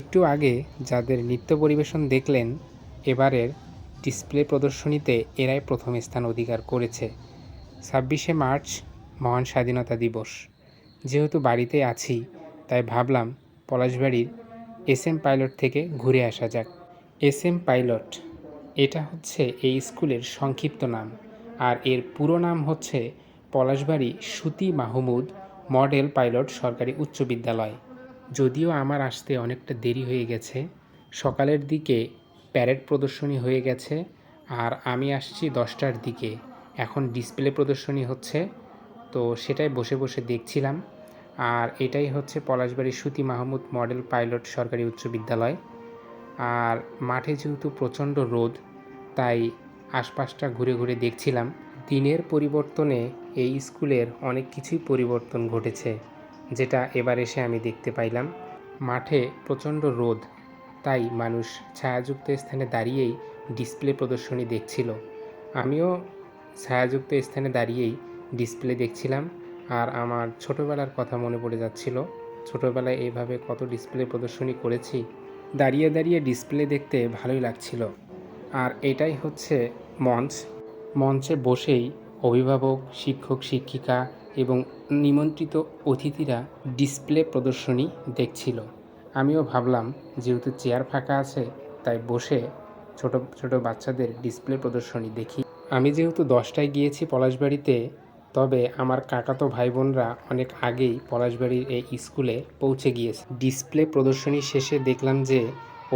একটু আগে যাদের নৃত্য পরিবেশন দেখলেন, এবারের ডিসপ্লে প্রদর্শনীতে এরাই প্রথম স্থান অধিকার করেছে। ২৬শে মার্চ মহান স্বাধীনতা দিবস। যেহেতু বাড়িতে আছি, তাই ভাবলাম পলাশবাড়ির SM পাইলট থেকে ঘুরে আসা যাক। SM পাইলট এটা হচ্ছে এই স্কুলের সংক্ষিপ্ত নাম, আর এর পুরো নাম হচ্ছে পলাশবাড়ি সুতি মাহমুদ মডেল পাইলট সরকারি উচ্চ বিদ্যালয়। যদিও আমার আসতে অনেকটা দেরি হয়ে গেছে, সকালের দিকে প্যারেড প্রদর্শনী হয়ে গেছে, আর আমি আসছি 10টার দিকে। এখন ডিসপ্লে প্রদর্শনী হচ্ছে, তো সেটাই বসে বসে দেখছিলাম। আর এটাই হচ্ছে পলাশবাড়ি সুতি মাহমুদ মডেল পাইলট সরকারি উচ্চ বিদ্যালয়। আর মাঠে যেহেতু প্রচণ্ড রোদ, তাই আশপাশটা ঘুরে ঘুরে দেখছিলাম। দিনের পরিবর্তনে এই স্কুলের অনেক কিছুই পরিবর্তন ঘটেছে, যেটা এবার এসে আমি দেখতে পাইলাম। মাঠে প্রচণ্ড রোদ, তাই মানুষ ছায়াযুক্ত স্থানে দাঁড়িয়েই ডিসপ্লে প্রদর্শনী দেখছিল। আমিও ছায়াযুক্ত স্থানে দাঁড়িয়েই ডিসপ্লে দেখছিলাম, আর আমার ছোটোবেলার কথা মনে পড়ে যাচ্ছিল। ছোটোবেলায় এইভাবে কত ডিসপ্লে প্রদর্শনী করেছি। দাঁড়িয়ে দাঁড়িয়ে ডিসপ্লে দেখতে ভালোই লাগছিল। আর এটাই হচ্ছে মঞ্চ। মঞ্চে বসেই অভিভাবক, শিক্ষক, শিক্ষিকা এবং নিমন্ত্রিত অতিথিরা ডিসপ্লে প্রদর্শনী দেখছিল। আমিও ভাবলাম যেহেতু চেয়ার ফাঁকা আছে, তাই বসে ছোট ছোট বাচ্চাদের ডিসপ্লে প্রদর্শনী দেখি। আমি যেহেতু 10টায় গিয়েছি পলাশবাড়িতে, তবে আমার কাকাতো ভাই বোনরা অনেক আগেই পলাশবাড়ির এই স্কুলে পৌঁছে গিয়েছে। ডিসপ্লে প্রদর্শনী শেষে দেখলাম যে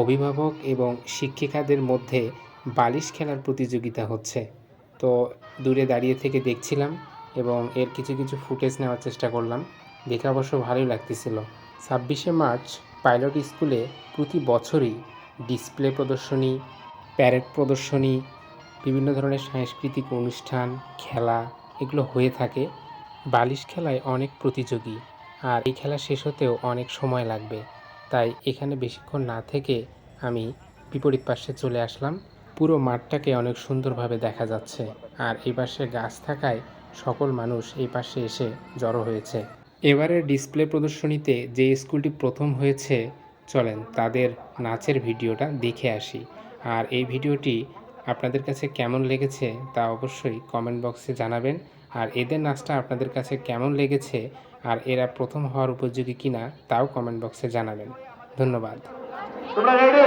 অভিভাবক এবং শিক্ষিকাদের মধ্যে বালিশ খেলার প্রতিযোগিতা হচ্ছে। তো দূরে দাঁড়িয়ে থেকে দেখছিলাম এবং এর কিছু কিছু ফুটেজ নেওয়ার চেষ্টা করলাম। দেখে অবশ্য ভালোই লাগতেছিল। ২৬শে মার্চ পাইলট স্কুলে প্রতি বছরই ডিসপ্লে প্রদর্শনী, প্যারেড প্রদর্শনী, বিভিন্ন ধরনের সাংস্কৃতিক অনুষ্ঠান, খেলা এগুলো হয়ে থাকে। বালিশ খেলায় অনেক প্রতিযোগী, আর এই খেলা শেষ হতেও অনেক সময় লাগবে, তাই এখানে বেশিক্ষণ না থেকে আমি বিপরীত পাশে চলে আসলাম। পুরো মাঠটাকে অনেক সুন্দরভাবে দেখা যাচ্ছে, আর এই পাশে গাছ থাকায় সকল মানুষ এই পাশে এসে জড়ো হয়েছে। এবারের ডিসপ্লে প্রদর্শনীতে যে স্কুলটি প্রথম হয়েছে, চলেন তাদের নাচের ভিডিওটা দেখে আসি। আর এই ভিডিওটি আপনাদের কাছে কেমন লেগেছে তা অবশ্যই কমেন্ট বক্সে জানাবেন। আর এদের নাচটা আপনাদের কাছে কেমন লেগেছে আর এরা প্রথম হওয়ার উপযোগী কিনা তাও কমেন্ট বক্সে জানাবেন। ধন্যবাদ। তোমরা রেডি?